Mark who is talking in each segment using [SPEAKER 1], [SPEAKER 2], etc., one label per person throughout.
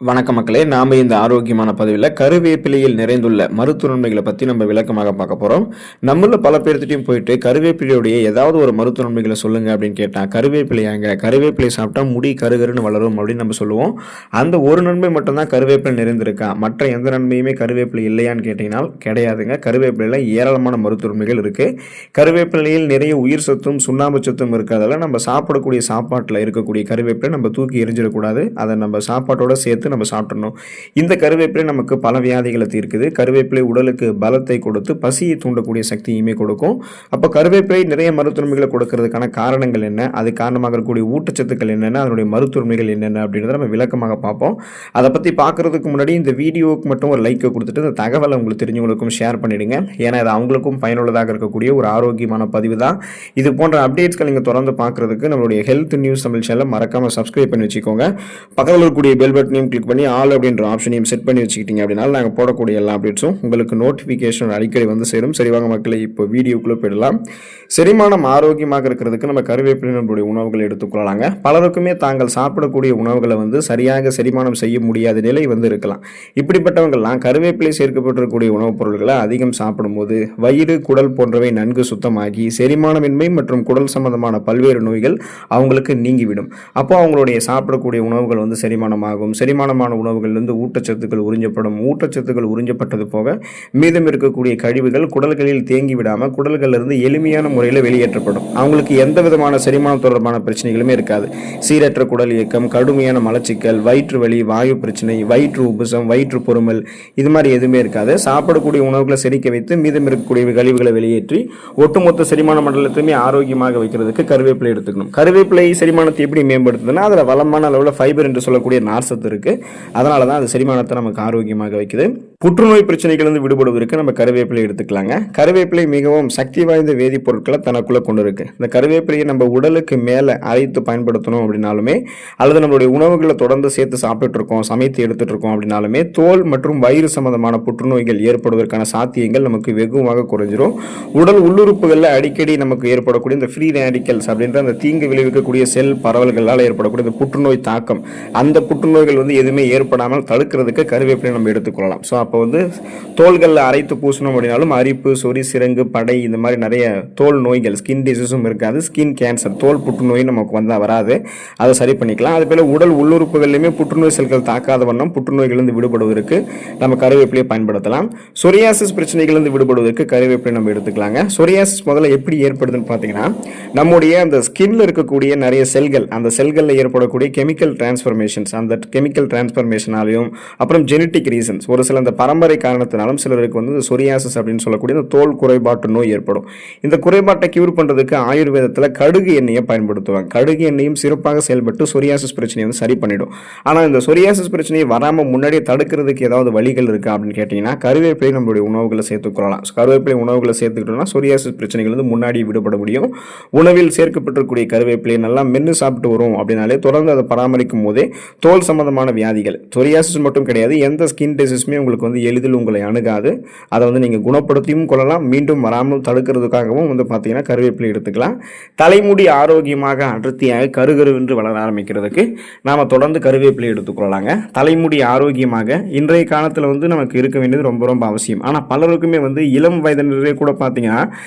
[SPEAKER 1] வணக்கம் மக்களே, நாம் இந்த ஆரோக்கியமான பதிவில் கருவேப்பிலையில் நிறைந்துள்ள மருத்துவ நன்மைகளை பற்றி நம்ம விளக்கமாக பார்க்க போகிறோம். நம்மள பல பேர்த்திட்டையும் போயிட்டு கருவேப்பிலையுடைய ஏதாவது ஒரு மருத்துவ நன்மைகளை சொல்லுங்கள் அப்படின்னு கேட்டால் கருவேப்பிலை சாப்பிட்டா முடி கருகருன்னு வளரும் அப்படின்னு நம்ம சொல்லுவோம். அந்த ஒரு நன்மை மட்டும்தான் கருவேப்பிலை நிறைந்திருக்கா, மற்ற எந்த நன்மையுமே கருவேப்பிலை இல்லையான்னு கேட்டிங்கன்னா கிடையாதுங்க. கருவேப்பிலையில் ஏராளமான மருத்துவ நன்மைகள் இருக்குது. கருவேப்பிலையில் நிறைய உயிர் சத்தும் சுண்ணாம்பு சத்தும் இருக்கிறதால நம்ம சாப்பிடக்கூடிய சாப்பாட்டில் இருக்கக்கூடிய கருவேப்பிலை நம்ம தூக்கி எரிஞ்சிடக்கூடாது. அதை நம்ம சாப்பாட்டோட சேர்த்து நம்ம சாப்பிடணும். இந்த கருவேப்பிலை நமக்கு பல வியாதிகளை தீர்க்குது. கருவேப்பிலை உடலுக்கு பலத்தை கொடுத்து பசியை தூண்டக்கூடிய சக்தியுமே கொடுக்கும். அப்போ கருவேப்பிலை நிறைய மருத்துவமைகளை கொடுக்கறதுக்கான காரணங்கள் என்ன, அது காரணமாக இருக்கக்கூடிய ஊட்டச்சத்துக்கள் என்னென்ன, அதனுடைய மருத்துவமைகள் என்னென்ன அப்படின்றத நம்ம விளக்கமாக பார்ப்போம். அதை பற்றி பார்க்கறதுக்கு முன்னாடி இந்த வீடியோவுக்கு மட்டும் ஒரு லைக்கை கொடுத்துட்டு இந்த தகவலை உங்களுக்கு தெரிஞ்சவங்களுக்கும் ஷேர் பண்ணிடுங்க. ஏன்னா இது அவங்களுக்கும் பயனுள்ளதாக இருக்கக்கூடிய ஒரு ஆரோக்கியமான பதிவு தான். இது போன்ற அப்டேட்ஸ்கள் நீங்கள் தொடர்ந்து பார்க்கறதுக்கு நம்மளுடைய ஹெல்த் நியூஸ் தமிழ் சேனலை மறக்காம சப்ஸ்கிரைப் பண்ணி வச்சுக்கோங்க. பக்கத்தில் இருக்கக்கூடிய பெல் பட்டனையும் கிளிக் பண்ணி ஆல் அப்படின்ற ஆப்ஷனையும் செட் பண்ணி வச்சுக்கிட்டீங்க அப்படின்னா நாங்கள் போடக்கூடிய எல்லா அப்டேட்ஸும் உங்களுக்கு நோட்டிஃபிகேஷன் அடிக்கடி வந்து சேரும். சரிவாங்க மக்களை, இப்போ வீடியோக்குள்ளே போயிடலாம். செரிமானம் ஆரோக்கியமாக இருக்கிறதுக்கு நம்ம கருவேப்பிலை நம்மளுடைய உணவுகளை எடுத்துக்கொள்ளலாங்க. பலருக்குமே தாங்கள் சாப்பிடக்கூடிய உணவுகளை வந்து சரியாக செரிமானம் செய்ய முடியாத நிலை வந்து இருக்கலாம். இப்படிப்பட்டவங்கள்லாம் கருவேப்பிலை சேர்க்கப்பட்டிருக்கக்கூடிய உணவுப் பொருட்களை அதிகம் சாப்பிடும்போது வயிறு, குடல் போன்றவை நன்கு சுத்தமாகி செரிமானமின்மை மற்றும் குடல் சம்பந்தமான பல்வேறு நோய்கள் அவங்களுக்கு நீங்கிவிடும். அப்போ அவங்களுடைய சாப்பிடக்கூடிய உணவுகள் வந்து செரிமானமாகும். செரிமானமான உணவுகளிலிருந்து ஊட்டச்சத்துக்கள் உறிஞ்சப்படும். ஊட்டச்சத்துக்கள் உறிஞ்சப்பட்டது போக மீதம் இருக்கக்கூடிய கழிவுகள் குடல்களில் தேங்கி விடாமல் குடல்களிலிருந்து எளிமையான முறையில் வெளியேற்றப்படும். அவங்களுக்கு எந்த விதமான செரிமானம் தொடர்பான பிரச்சனைகளுமே இருக்காது. சீரற்ற குடல் இயக்கம், கடுமையான மலச்சிக்கல், வயிற்று வலி, வாயு பிரச்சனை, வயிற்று உபசம், வயிற்று பொறுமல், இது மாதிரி எதுவுமே இருக்காது. சாப்பிடக்கூடிய உணவுகளை செரிக்க வைத்து மீதம் இருக்கக்கூடிய கழிவுகளை வெளியேற்றி ஒட்டுமொத்த செரிமான மண்டலத்தையுமே ஆரோக்கியமாக வைக்கிறதுக்கு கருவேப்பிலை எடுத்துக்கணும். கருவேப்பிலை செரிமானத்தை எப்படி மேம்படுத்துதுன்னா அதில் வளமான அளவில் ஃபைபர் என்று சொல்லக்கூடிய நார்சத்து இருக்கு. அதனால தான் அது செரிமானத்தை நமக்கு ஆரோக்கியமாக வைக்குது. புற்றுநோய் பிரச்சனைகளிலிருந்து விடுபடுவதற்கு நம்ம கருவேப்பிலை எடுத்துக்கலாங்க. கருவேப்பிலை மிகவும் சக்தி வாய்ந்த வேதிப்பொருட்களை தனக்குள்ள கொண்டு இருக்கு. இந்த கருவேப்பிலையை நம்ம உடலுக்கு மேலே அரைத்து பயன்படுத்தணும் அப்படின்னாலுமே, அல்லது நம்மளுடைய உணவுகளை தொடர்ந்து சேர்த்து சாப்பிட்டு இருக்கோம், சமைத்து எடுத்துட்டு இருக்கோம் அப்படின்னாலுமே தோல் மற்றும் வயிறு சம்பந்தமான புற்றுநோய்கள் ஏற்படுவதற்கான சாத்தியங்கள் நமக்கு வெகுவாக குறைஞ்சிரும். உடல் உள்ளுறுப்புகளில் அடிக்கடி நமக்கு ஏற்படக்கூடிய இந்த ஃப்ரீ ரேடிக்கல்ஸ் அப்படின்ற அந்த தீங்கு விளைவிக்கக்கூடிய செல் பரவல்களால் ஏற்படக்கூடிய இந்த புற்றுநோய் தாக்கம், அந்த புற்றுநோய்கள் வந்து எதுவுமே ஏற்படாமல் தடுக்கிறதுக்கு கருவேப்பிலை நம்ம எடுத்துக்கொள்ளலாம். ஸோ அப்போ வந்து தோள்களில் அரைத்து பூசணும் அப்படின்னாலும் அரிப்பு, சொறி, சிரங்கு, படை, இந்த மாதிரி நிறைய தோல் நோய்கள், ஸ்கின் டிசீஸும் இருக்காது. ஸ்கின் கேன்சர், தோல் புற்றுநோய் நமக்கு வந்தால் வராது, அதை சரி பண்ணிக்கலாம். அதுபோல் உடல் உள்ளுறுப்புகளிலுமே புற்றுநோய் செல்கள் தாக்காத வண்ணம் புற்றுநோய்களிலிருந்து விடுபடுவதற்கு நம்ம கருவேப்பிலையை பயன்படுத்தலாம். சொரியாசிஸ் பிரச்சனைகளிலிருந்து விடுபடுவதற்கு கருவேப்பிலை நம்ம எடுத்துக்கலாங்க. சொரியாசிஸ் முதல்ல எப்படி ஏற்படுதுன்னு பார்த்தீங்கன்னா, நம்முடைய அந்த ஸ்கின்ல இருக்கக்கூடிய நிறைய செல்கள், அந்த செல்களில் ஏற்படக்கூடிய கெமிக்கல் டிரான்ஸ்ஃபர்மேஷன்ஸ், அந்த கெமிக்கல் டிரான்ஸ்ஃபர்மேஷனாலையும் அப்புறம் ஜெனட்டிக் ரீசன்ஸ், ஒரு சில இந்த பரம்பரை காரணத்தினாலும் சிலருக்கு வந்து சொரியாசிஸ் அப்படின்னு சொல்லக்கூடிய இந்த தோல் குறைபாட்டு நோய் ஏற்படும். இந்த குறைபாட்டை கியூர் பண்ணுறதுக்கு ஆயுர்வேதத்தில் கடுகு எண்ணெயை பயன்படுத்துவாங்க. கடுகு எண்ணெயும் சிறப்பாக செயல்பட்டு சொரியாசிஸ் பிரச்சனையை வந்து சரி பண்ணிடும். ஆனால் இந்த சொரியாசிஸ் பிரச்சனையை வராமல் முன்னாடியே தடுக்கிறதுக்கு ஏதாவது வழிகள் இருக்கா அப்படின்னு கேட்டிங்கன்னா கருவேப்பிலை நம்மளுடைய உணவுகளை சேர்த்துக்கொள்ளலாம். கருவேப்பிலை உணவுகளை சேர்த்துக்கிட்டோம்னா சொரியாசிஸ் பிரச்சனைகள் வந்து முன்னாடி விடுபட முடியும். உணவில் சேர்க்கப்பட்டிருக்கக்கூடிய கருவேப்பிலை நல்லா மென்று சாப்பிட்டு வரும் அப்படின்னாலே தொடர்ந்து அதை பராமரிக்கும் போதே தோல் சம்பந்தமான வியாதிகள், சொரியாசிஸ் மட்டும் கிடையாது, எந்த ஸ்கின் டிசீஸுமே உங்களுக்கு வந்து எளிதில் உங்களை அணுகாது. அதை வந்து நீங்கள் குணப்படுத்தியும் கொள்ளலாம், மீண்டும் வராமல் தடுக்கிறதுக்காகவும் வந்து பார்த்தீங்கன்னா கருவேப்பிலை எடுத்துக்கலாம். தலைமுடி ஆரோக்கியமாக அடர்த்தியாக கருகருவென்று வளர ஆரம்பிக்கிறதுக்கு நாம் தொடர்ந்து கருவேப்பிலை எடுத்துக்கொள்ளலாங்க. தலைமுடி ஆரோக்கியமாக இன்றைய காலத்தில் வந்து நமக்கு இருக்க வேண்டியது ரொம்ப ரொம்ப அவசியம். ஆனால் பலருக்குமே வந்து இளம் வயதினரே கூட பார்த்தீங்கன்னா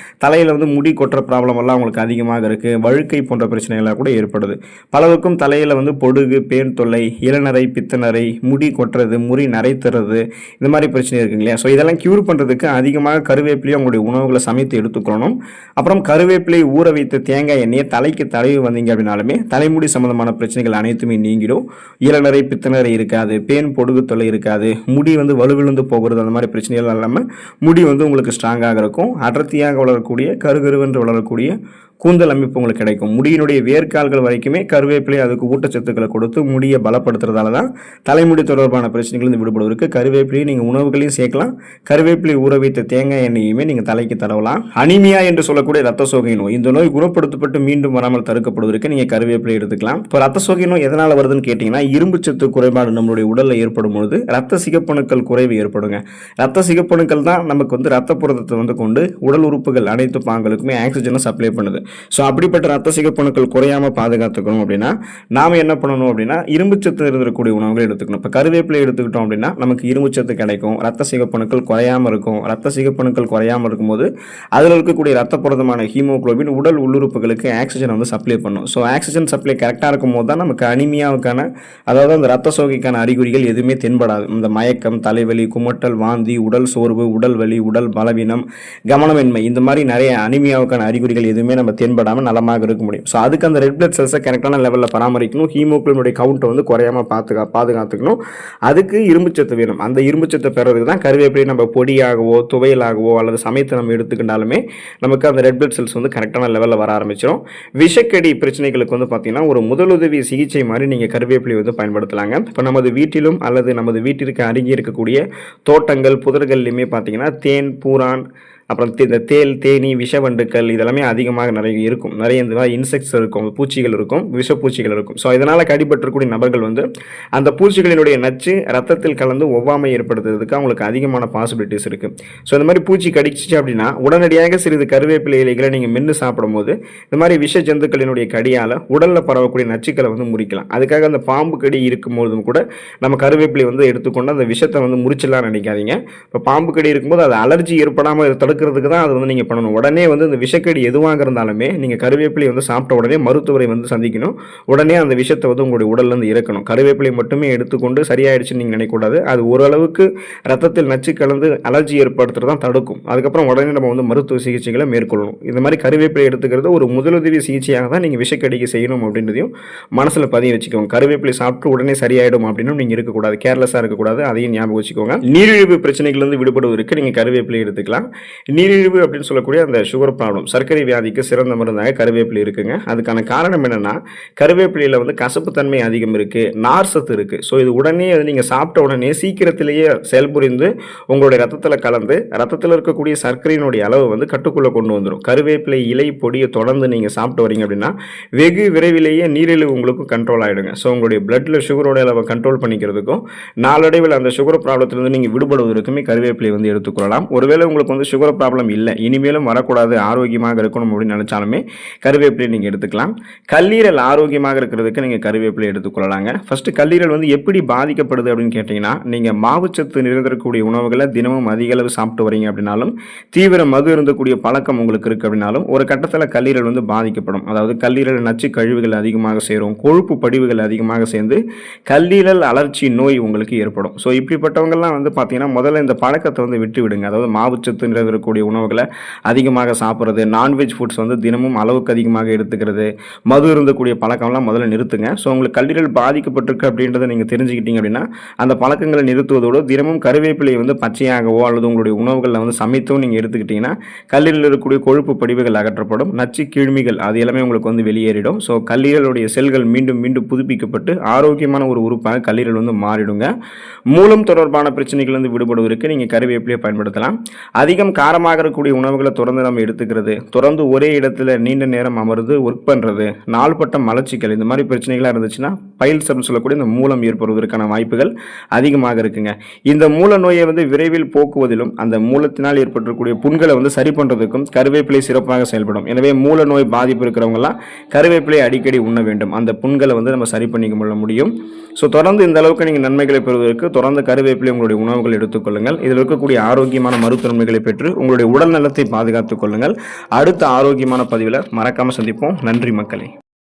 [SPEAKER 1] தலையில் வந்து முடி கொட்டுற ப்ராப்ளம் எல்லாம் அவங்களுக்கு அதிகமாக இருக்குது. வழுக்கை போன்ற பிரச்சனைகளாக கூட ஏற்படுது. பலருக்கும் தலையில் வந்து பொடுகு, பேன் தொல்லை, இளநரை, பித்தநரை, முடி கொட்டுறது, முடி நரைத்துறது, இந்த மாதிரி பிரச்சனை இருக்குங்க இல்லையா? ஸோ இதெல்லாம் கியூர் பண்ணுறதுக்கு அதிகமாக கருவேப்பிலையை உங்களுடைய உணவுகளை சமைத்து எடுத்துக்கணும். அப்புறம் கருவேப்பிலை ஊற வைத்த தேங்காய் எண்ணெயை தலைக்கு தடவி வந்தீங்க அப்படின்னாலுமே தலைமுடி சம்பந்தமான பிரச்சனைகள் அனைத்துமே நீங்கிடும். இளநரை, பித்தநரை இருக்காது, பேன், பொடுகு தொல்லை இருக்காது, முடி வந்து வலுவிழுந்து போகிறது, அந்த மாதிரி பிரச்சனைகள் இல்லாமல் முடி வந்து உங்களுக்கு ஸ்ட்ராங்காக இருக்கும். அடர்த்தியாக வளரக்கூடிய கருகருவென்று வளரக்கூடிய கூந்தல் அமைப்பு உங்களுக்கு கிடைக்கும். முடியினுடைய வேர்க்கால்கள் வரைக்குமே கருவேப்பிலை அதுக்கு ஊட்டச்சத்துக்களை கொடுத்து முடியை பலப்படுத்துறதால தான் தலைமுடி தொடர்பான பிரச்சனைகள் விடுபடுவதற்கு கருவேப்பிலையை நீங்கள் உணவுகளையும் சேர்க்கலாம். கருவேப்பிலை ஊற வைத்த தேங்காய் எண்ணெயுமே நீங்கள் தலைக்கு தடவலாம். அனிமியா என்று சொல்லக்கூடிய ரத்த சோகை நோய், இந்த நோய் குணப்படுத்தப்பட்டு மீண்டும் வராமல் தடுக்கப்படுவதற்கு நீங்கள் கருவேப்பிலை எடுத்துக்கலாம். இப்போ ரத்த சோகை நோய் எதனால் வருதுன்னு கேட்டிங்கன்னா, இரும்பு சத்து குறைபாடு நம்மளுடைய உடலில் ஏற்படும் பொழுது ரத்த சிகப்பணுக்கள் குறைவு ஏற்படுங்க. ரத்த சிகப்பணுக்கள் தான் நமக்கு வந்து ரத்த புரதத்தை வந்து கொண்டு உடல் உறுப்புகள் அனைத்து பாங்களுக்குமே ஆக்சிஜனை சப்ளை பண்ணுது. ஸோ அப்படிப்பட்ட ரத்த சிகப்பணுக்கள் குறையாமல் பாதுகாத்துக்கணும் அப்படின்னா நாம் என்ன பண்ணணும் அப்படின்னா இரும்புச்சத்து இருந்திருக்கக்கூடிய உணவுகள் எடுத்துக்கணும். இப்போ கருவேப்பிலை எடுத்துக்கிட்டோம் அப்படின்னா நமக்கு இரும்புச்சத்து கிடைக்கும், ரத்த சிகப்பணுக்கள் குறையாமல் இருக்கும். ரத்த சிகப்பணுக்கள் குறையாமல் இருக்கும்போது அதில் இருக்கக்கூடிய ரத்த புரதமான ஹீமோகுளோபின் உடல் உள்ளுறுப்புகளுக்கு ஆக்சிஜன் வந்து சப்ளை பண்ணும். ஸோ ஆக்சிஜன் சப்ளை கரெக்டாக இருக்கும் போது தான் நமக்கு அனிமியாவுக்கான, அதாவது அந்த ரத்த சோகைக்கான அறிகுறிகள் எதுவுமே தென்படாது. இந்த மயக்கம், தலைவலி, குமட்டல், வாந்தி, உடல் சோர்வு, உடல் வலி, உடல் பலவீனம், கவனமின்மை, இந்த மாதிரி நிறைய அனிமியாவுக்கான அறிகுறிகள் எதுவுமே நம்ம தென்படாமல் நலமாக இருக்க முடியும். ஸோ அதுக்கு அந்த ரெட் பிளட் செல்ஸை கரெக்டான லெவலில் பராமரிக்கணும். ஹீமோகுளோபினுடைய கவுண்ட்டை வந்து குறையாமல் பாதுகாத்துக்கணும். அதுக்கு இரும்புச்சத்து வேணும். அந்த இரும்புச்சத்தை பெறதுக்கு தான் கருவேப்பிலை நம்ம பொடியாகவோ துவையலாகவோ அல்லது சமைத்து நம்ம எடுத்துக்கிட்டாலுமே நமக்கு அந்த ரெட் பிளட் செல்ஸ் வந்து கரெக்டான லெவலில் வர ஆரம்பிச்சிடும். விஷக்கடி பிரச்சனைகளுக்கு வந்து பார்த்தீங்கன்னா ஒரு முதலுதவி சிகிச்சை மாதிரி நீங்கள் கருவேப்பிலை வந்து பயன்படுத்தலாங்க. இப்போ நமது வீட்டிலும் அல்லது நமது வீட்டிற்கு அருகே இருக்கக்கூடிய தோட்டங்கள், புதர்கள்லையுமே பார்த்தீங்கன்னா தேன், பூரான், அப்புறம் இந்த தேல், தேனி, விஷவண்டுக்கள் இதெல்லாமே அதிகமாக நிறைய இருக்கும். நிறைய இந்த மாதிரி இன்செக்ட்ஸ் இருக்கும், பூச்சிகள் இருக்கும், விஷப்பூச்சிகள் இருக்கும். ஸோ இதனால் கடிபற்றக்கூடிய நபர்கள் வந்து அந்த பூச்சிகளினுடைய நச்சு ரத்தத்தில் கலந்து ஒவ்வாமை ஏற்படுத்துறதுக்கு அவங்களுக்கு அதிகமான பாசிபிலிட்டிஸ் இருக்குது. ஸோ இந்த மாதிரி பூச்சி கடிச்சிச்சு அப்படின்னா உடனடியாக சிறிது கருவேப்பிலை இலைகளை நீங்கள் மென்று சாப்பிடும்போது இந்த மாதிரி விஷ ஜந்துக்களினுடைய கடியால் உடலில் பரவக்கூடிய நச்சுக்களை வந்து முறிக்கலாம். அதுக்காக அந்த பாம்பு கடி இருக்கும்போதும் கூட நம்ம கருவேப்பிலை வந்து எடுத்துக்கொண்டு அந்த விஷத்தை வந்து முறிச்சிடலாம் நினைக்காதீங்க. இப்போ பாம்பு கடி இருக்கும்போது அது அலர்ஜி ஏற்படாமல் தடுக்கிறதுக்கு தான் அது வந்து நீங்கள் பண்ணணும். உடனே வந்து இந்த விஷக்கடி எதுவாக இருந்தாலுமே நீங்கள் கருவேப்பிலை வந்து சாப்பிட்ட உடனே மருத்துவரை வந்து சந்திக்கணும். உடனே அந்த விஷத்தை வந்து உங்களுடைய உடல்லேருந்து இறக்கணும். கருவேப்பிலை மட்டுமே எடுத்துக்கொண்டு சரியாயிடுச்சுன்னு நீங்கள் நினைக்கக்கூடாது. அது ஓரளவுக்கு ரத்தத்தில் நச்சு கலந்து அலர்ஜி ஏற்படுத்துறது தான் தடுக்கும். அதுக்கப்புறம் உடனே நம்ம வந்து மருத்துவ சிகிச்சைகளை மேற்கொள்ளணும். இந்த மாதிரி கருவேப்பிலை எடுத்துக்கிறது ஒரு முதலுதவி சிகிச்சையாக தான் நீங்கள் விஷக்கடிக்கு செய்யணும் அப்படின்றதையும் மனசில் பதிய வச்சுக்கோங்க. கருவேப்பிலை சாப்பிட்டு உடனே சரியாயிடும் அப்படின்னு நீங்கள் இருக்கக்கூடாது, கேர்லெஸ்ஸாக இருக்கக்கூடாது. அதையும் ஞாபகம் வச்சுக்கோங்க. நீரிழிவு பிரச்சனைகள்லேருந்து விடுபடுவதற்கு நீங்கள் கருவேப்பிலை எடுத்துக்கலாம். நீரிழிவு அப்படின்னு சொல்லக்கூடிய அந்த சுகர் ப்ராப்ளம், சர்க்கரை வியாதிக்கு சிறந்த மருந்தாக கருவேப்பிலை இருக்குங்க. அதுக்கான காரணம் என்னன்னா கருவேப்பிலையில் வந்து கசப்பு தன்மை அதிகம் இருக்கு, நார் சத்து இருக்கு. ஸோ இது உடனே நீங்கள் சாப்பிட்ட உடனே சீக்கிரத்திலேயே செயல்புரிந்து உங்களுடைய ரத்தத்தில் கலந்து ரத்தத்தில் இருக்கக்கூடிய சர்க்கரையினுடைய அளவு வந்து கட்டுக்குள்ளே கொண்டு வந்துடும். கருவேப்பிலை இலை பொடியை தொடர்ந்து நீங்கள் சாப்பிட்டு வரீங்க அப்படின்னா வெகு விரைவிலேயே நீரிழிவு உங்களுக்கு கண்ட்ரோல் ஆகிடுங்க. ஸோ உங்களுடைய பிளட்ல சுகரோட அளவை கண்ட்ரோல் பண்ணிக்கிறதுக்கும் நாளடைவில் அந்த சுகர் ப்ராப்ளத்திலிருந்து நீங்கள் விடுபடுவதற்குமே கருவேப்பிலை வந்து எடுத்துக்கொள்ளலாம். ஒருவேளை உங்களுக்கு வந்து சுகர் ப்ராப்ளம் இல்லை, இனிமேலும் வரக்கூடாது, ஆரோக்கியமாக இருக்கணும் அப்படின்னு நினைச்சாலுமே கருவேப்பிலை நீங்கள் எடுத்துக்கலாம். கல்லீரல் ஆரோக்கியமாக இருக்கிறதுக்கு நீங்கள் கருவேப்பிலை எடுத்துக்கொள்ளலாங்க. ஃபர்ஸ்ட் கல்லீரல் வந்து எப்படி பாதிக்கப்படுது அப்படின்னு கேட்டிங்கன்னா, நீங்கள் மாவுச்சத்து நிறைந்திருக்கக்கூடிய உணவுகளை தினமும் அதிக அளவு சாப்பிட்டு வரீங்க அப்படின்னாலும், தீவிர மது இருந்தக்கூடிய பழக்கம் உங்களுக்கு இருக்குது அப்படின்னாலும் ஒரு கட்டத்தில் கல்லீரல் வந்து பாதிக்கப்படும். அதாவது கல்லீரல் நச்சு கழிவுகள் அதிகமாக சேரும், கொழுப்பு படிவுகள் அதிகமாக சேர்ந்து கல்லீரல் அலர்ச்சி நோய் உங்களுக்கு ஏற்படும். ஸோ இப்படிப்பட்டவங்கெல்லாம் வந்து பார்த்தீங்கன்னா முதல்ல இந்த பழக்கத்தை வந்து விட்டு விடுங்க. அதாவது மாவுச்சத்து நிறைந்திருக்கக்கூடிய உணவுகளை அதிகமாக சாப்பிட்றது, நான்வெஜ் ஃபுட்ஸ் வந்து தினமும் அளவுக்கு அதிகமாக எடுத்துக்கிறது, மது இருந்தக்கூடிய பழக்கம்லாம் முதல்ல நிறுத்துங்க. ஸோ உங்களுக்கு கல்லீரல் பாதிக்கப்பட்டிருக்கு அப்படின்றத நீங்கள் தெரிஞ்சுக்கிட்டீங்க அப்படின்னா அந்த பழக்கங்களை நிறுத்துவதோடு தினமும் கருவேப்பிலை வந்து பச்சையாகவோ அல்லது உங்களுடைய உணவுகளில் வந்து சமைத்தும் நீங்கள் எடுத்துக்கிட்டிங்கன்னா கல்லீரலில் இருக்கக்கூடிய கொழுப்பு படிவுகள் அகற்றப்படும், நச்சு கிருமிகள் அது எல்லாமே உங்களுக்கு வந்து வெளியேறிடும். ஸோ கல்லீரலுடைய செல்கள் மீண்டும் மீண்டும் புதுப்பிக்கப்பட்டு ஆரோக்கியமான ஒரு உறுப்பாக கல்லீரல் வந்து மாறிடுங்க. மூலம் தொடர்பான பிரச்சனைகள் வந்து விடுபடுவதற்கு நீங்கள் கருவேப்பிலையை பயன்படுத்தலாம். அதிகம் காரமாக இருக்கக்கூடிய உணவுகளை தொடர்ந்து நம்ம எடுத்துக்கிறது, தொடர்ந்து ஒரே இடத்துல நீண்ட நேரம் அமர்ந்து ஒர்க் பண்ணுறது, நாள்பட்ட மலச்சிக்கல், இந்த மாதிரி பிரச்சனைகளாக இருந்துச்சுன்னா பைல்ஸ் அப்படின்னு சொல்லக்கூடிய இந்த மூலம் ஏற்படுவதற்கான வாய்ப்புகள் அதிகமாக இருக்குங்க. இந்த மூல நோயை வந்து விரைவில் போக்குவதிலும் அந்த மூலத்தினால் ஏற்பட்டிருக்கக்கூடிய புண்களை வந்து சரி பண்ணுறதுக்கும் கருவேப்பிலை சிறப்பாக செயல்படும். எனவே மூல நோய் பாதிப்பு இருக்கிறவங்கலாம் கருவேப்பிலை அடிக்கடி உண்ண வேண்டும். அந்த புண்களை வந்து நம்ம சரி பண்ணிக்க முடியும். ஸோ தொடர்ந்து இந்த அளவுக்கு நீங்கள் நன்மைகளை பெறுவதற்கு தொடர்ந்து கருவேப்பிலை உங்களுடைய உணவுகள் எடுத்துக்கொள்ளுங்கள். இதில் இருக்கக்கூடிய ஆரோக்கியமான மருத்துவ நன்மைகளை பெற்று உங்களுடைய உடல் நலத்தை பாதுகாத்துக் கொள்ளுங்கள். அடுத்த ஆரோக்கியமான பதிவில் மறக்காமல் சந்திப்போம். நன்றி மக்களே.